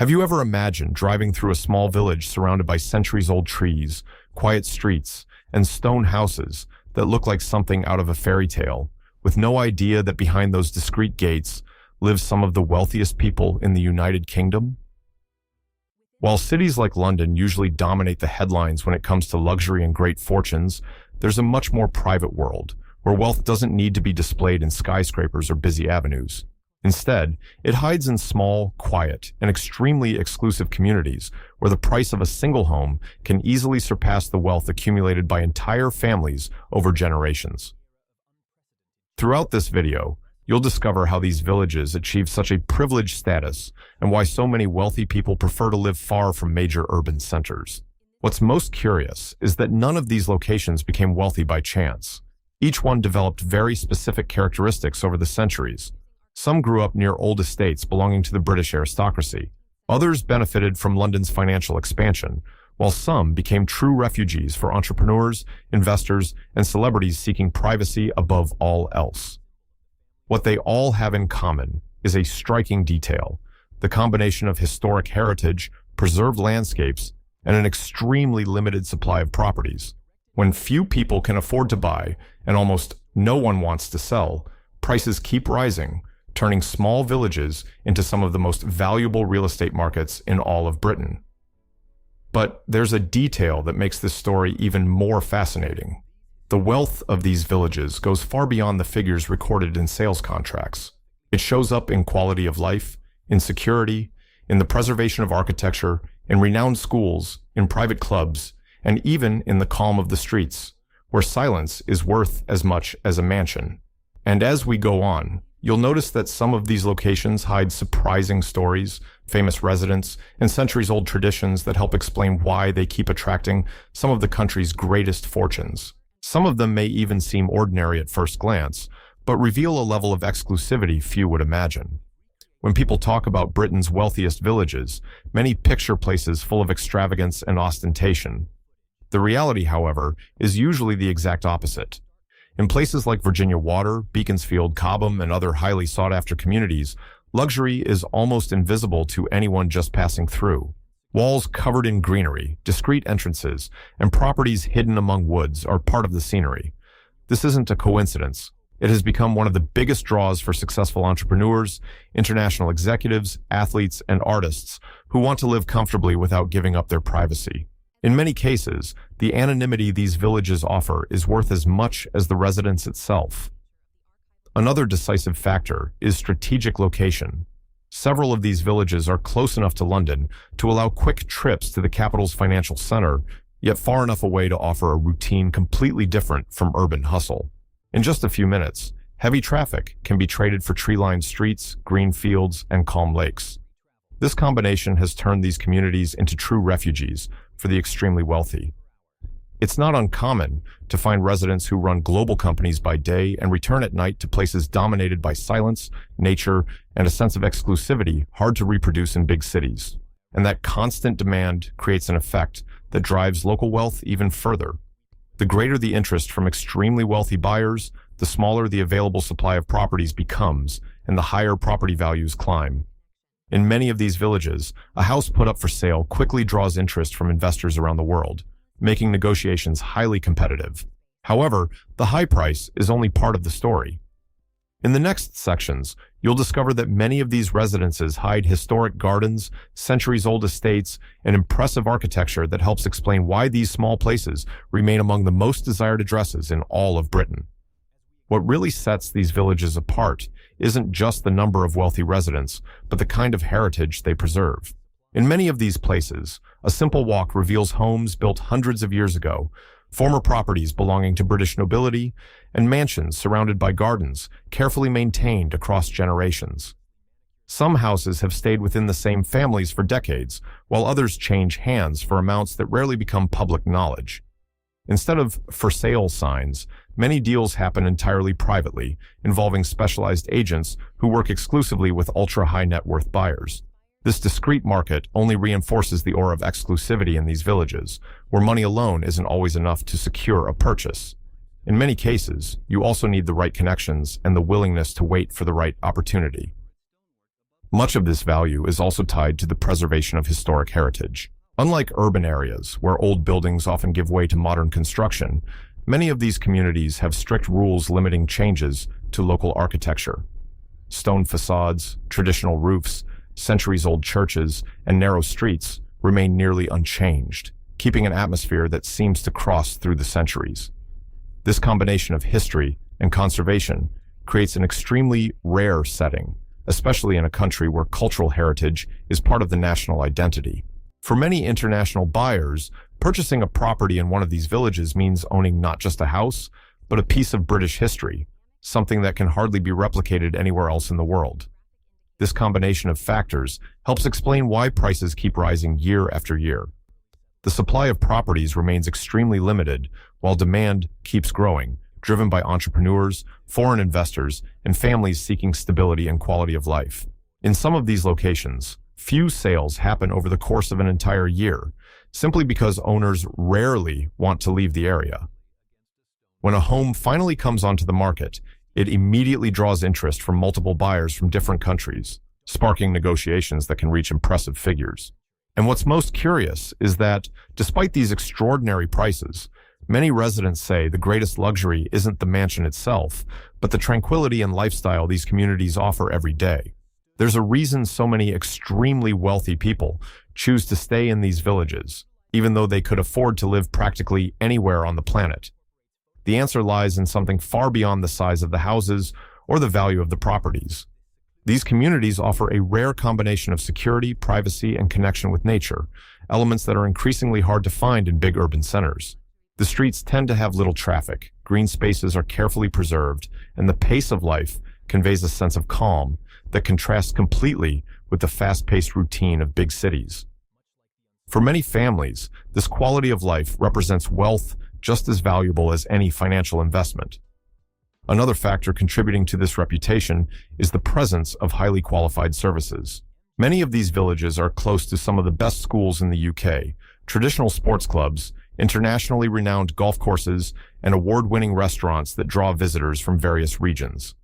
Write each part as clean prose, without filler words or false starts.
Have you ever imagined driving through a small village surrounded by centuries-old trees, quiet streets, and stone houses that look like something out of a fairy tale, with no idea that behind those discreet gates live some of the wealthiest people in the United Kingdom? While cities like London usually dominate the headlines when it comes to luxury and great fortunes, there's a much more private world, where wealth doesn't need to be displayed in skyscrapers or busy avenues. Instead, it hides in small, quiet, and extremely exclusive communities where the price of a single home can easily surpass the wealth accumulated by entire families over generations. Throughout this video, you'll discover how these villages achieve such a privileged status and why so many wealthy people prefer to live far from major urban centers. What's most curious is that none of these locations became wealthy by chance. Each one developed very specific characteristics over the centuries. Some grew up near old estates belonging to the British aristocracy. Others benefited from London's financial expansion, while some became true refugees for entrepreneurs, investors, and celebrities seeking privacy above all else. What they all have in common is a striking detail: the combination of historic heritage, preserved landscapes, and an extremely limited supply of properties. When few people can afford to buy and almost no one wants to sell, prices keep rising, turning small villages into some of the most valuable real estate markets in all of Britain. But there's a detail that makes this story even more fascinating. The wealth of these villages goes far beyond the figures recorded in sales contracts. It shows up in quality of life, in security, in the preservation of architecture, in renowned schools, in private clubs, and even in the calm of the streets, where silence is worth as much as a mansion. And as we go on, you'll notice that some of these locations hide surprising stories, famous residents, and centuries-old traditions that help explain why they keep attracting some of the country's greatest fortunes. Some of them may even seem ordinary at first glance, but reveal a level of exclusivity few would imagine. When people talk about Britain's wealthiest villages, many picture places full of extravagance and ostentation. The reality, however, is usually the exact opposite. In places like Virginia Water, Beaconsfield, Cobham, and other highly sought-after communities, luxury is almost invisible to anyone just passing through. Walls covered in greenery, discreet entrances, and properties hidden among woods are part of the scenery. This isn't a coincidence. It has become one of the biggest draws for successful entrepreneurs, international executives, athletes, and artists who want to live comfortably without giving up their privacy. In many cases, the anonymity these villages offer is worth as much as the residence itself. Another decisive factor is strategic location. Several of these villages are close enough to London to allow quick trips to the capital's financial center, yet far enough away to offer a routine completely different from urban hustle. In just a few minutes, heavy traffic can be traded for tree-lined streets, green fields, and calm lakes. This combination has turned these communities into true refuges for the extremely wealthy. It's not uncommon to find residents who run global companies by day and return at night to places dominated by silence, nature, and a sense of exclusivity hard to reproduce in big cities. And that constant demand creates an effect that drives local wealth even further. The greater the interest from extremely wealthy buyers, the smaller the available supply of properties becomes, and the higher property values climb. In many of these villages, a house put up for sale quickly draws interest from investors around the world, making negotiations highly competitive. However, the high price is only part of the story. In the next sections, you'll discover that many of these residences hide historic gardens, centuries-old estates, and impressive architecture that helps explain why these small places remain among the most desired addresses in all of Britain. What really sets these villages apart isn't just the number of wealthy residents, but the kind of heritage they preserve. In many of these places, a simple walk reveals homes built hundreds of years ago, former properties belonging to British nobility, and mansions surrounded by gardens, carefully maintained across generations. Some houses have stayed within the same families for decades, while others change hands for amounts that rarely become public knowledge. Instead of for sale signs, many deals happen entirely privately, involving specialized agents who work exclusively with ultra-high net worth buyers. This discreet market only reinforces the aura of exclusivity in these villages, where money alone isn't always enough to secure a purchase. In many cases, you also need the right connections and the willingness to wait for the right opportunity. Much of this value is also tied to the preservation of historic heritage. Unlike urban areas, where old buildings often give way to modern construction, many of these communities have strict rules limiting changes to local architecture. Stone facades, traditional roofs, centuries-old churches, and narrow streets remain nearly unchanged, keeping an atmosphere that seems to cross through the centuries. This combination of history and conservation creates an extremely rare setting, especially in a country where cultural heritage is part of the national identity. For many international buyers, purchasing a property in one of these villages means owning not just a house, but a piece of British history, something that can hardly be replicated anywhere else in the world. This combination of factors helps explain why prices keep rising year after year. The supply of properties remains extremely limited, while demand keeps growing, driven by entrepreneurs, foreign investors, and families seeking stability and quality of life. In some of these locations, few sales happen over the course of an entire year, simply because owners rarely want to leave the area. When a home finally comes onto the market, it immediately draws interest from multiple buyers from different countries, sparking negotiations that can reach impressive figures. And what's most curious is that, despite these extraordinary prices, many residents say the greatest luxury isn't the mansion itself, but the tranquility and lifestyle these communities offer every day. There's a reason so many extremely wealthy people choose to stay in these villages, even though they could afford to live practically anywhere on the planet. The answer lies in something far beyond the size of the houses or the value of the properties. These communities offer a rare combination of security, privacy, and connection with nature, elements that are increasingly hard to find in big urban centers. The streets tend to have little traffic, green spaces are carefully preserved, and the pace of life conveys a sense of calm that contrasts completely with the fast-paced routine of big cities. For many families, this quality of life represents wealth just as valuable as any financial investment. Another factor contributing to this reputation is the presence of highly qualified services. Many of these villages are close to some of the best schools in the UK, traditional sports clubs, internationally renowned golf courses, and award-winning restaurants that draw visitors from various regions.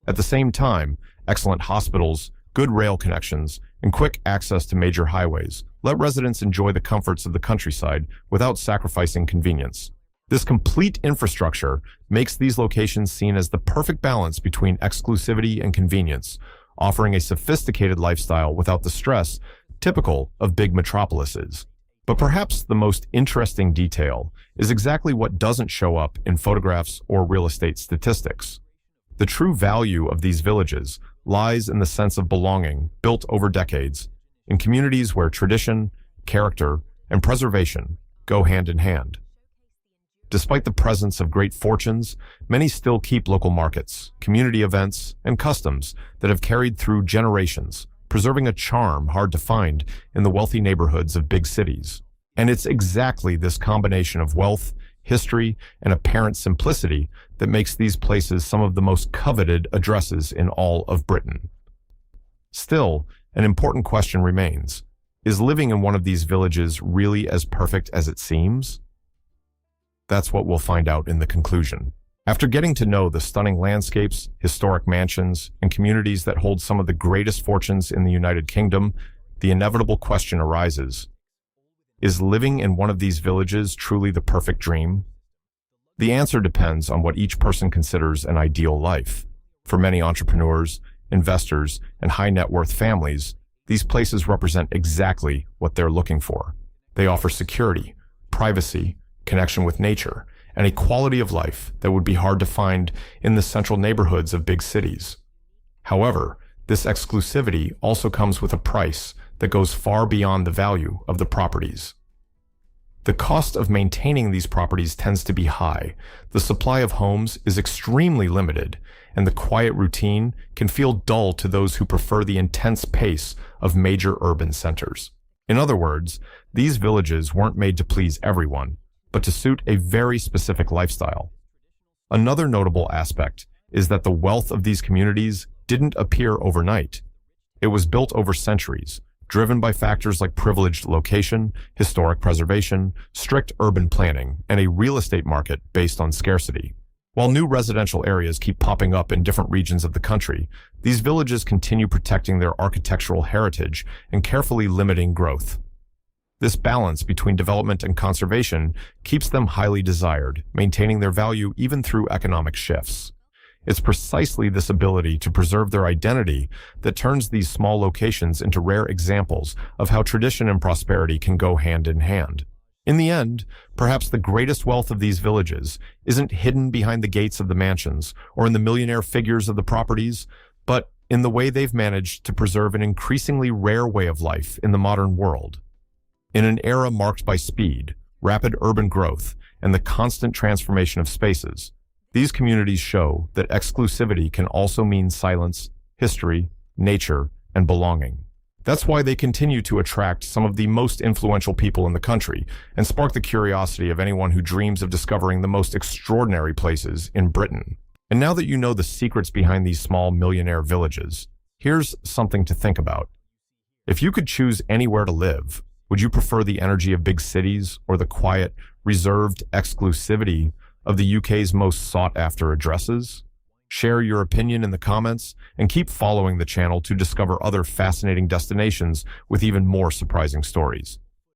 At the same time, excellent hospitals, good rail connections, and quick access to major highways let residents enjoy the comforts of the countryside without sacrificing convenience. This complete infrastructure makes these locations seen as the perfect balance between exclusivity and convenience, offering a sophisticated lifestyle without the stress typical of big metropolises. But perhaps the most interesting detail is exactly what doesn't show up in photographs or real estate statistics. The true value of these villages lies in the sense of belonging built over decades, in communities where tradition, character, and preservation go hand in hand. Despite the presence of great fortunes, many still keep local markets, community events, and customs that have carried through generations, preserving a charm hard to find in the wealthy neighborhoods of big cities. And it's exactly this combination of wealth, history, and apparent simplicity that makes these places some of the most coveted addresses in all of Britain. Still, an important question remains. Is living in one of these villages really as perfect as it seems? That's what we'll find out in the conclusion. After getting to know the stunning landscapes, historic mansions, and communities that hold some of the greatest fortunes in the United Kingdom, the inevitable question arises. Is living in one of these villages truly the perfect dream? The answer depends on what each person considers an ideal life. For many entrepreneurs, investors, and high-net-worth families, these places represent exactly what they're looking for. They offer security, privacy, connection with nature, and a quality of life that would be hard to find in the central neighborhoods of big cities. However, this exclusivity also comes with a price that goes far beyond the value of the properties. The cost of maintaining these properties tends to be high, the supply of homes is extremely limited, and the quiet routine can feel dull to those who prefer the intense pace of major urban centers. In other words, these villages weren't made to please everyone, but to suit a very specific lifestyle. Another notable aspect is that the wealth of these communities didn't appear overnight. It was built over centuries, driven by factors like privileged location, historic preservation, strict urban planning, and a real estate market based on scarcity. While new residential areas keep popping up in different regions of the country, these villages continue protecting their architectural heritage and carefully limiting growth. This balance between development and conservation keeps them highly desired, maintaining their value even through economic shifts. It's precisely this ability to preserve their identity that turns these small locations into rare examples of how tradition and prosperity can go hand in hand. In the end, perhaps the greatest wealth of these villages isn't hidden behind the gates of the mansions or in the millionaire figures of the properties, but in the way they've managed to preserve an increasingly rare way of life in the modern world. In an era marked by speed, rapid urban growth, and the constant transformation of spaces, these communities show that exclusivity can also mean silence, history, nature, and belonging. That's why they continue to attract some of the most influential people in the country and spark the curiosity of anyone who dreams of discovering the most extraordinary places in Britain. And now that you know the secrets behind these small millionaire villages, here's something to think about. If you could choose anywhere to live, would you prefer the energy of big cities or the quiet, reserved exclusivity of the UK's most sought-after addresses? Share your opinion in the comments and keep following the channel to discover other fascinating destinations with even more surprising stories.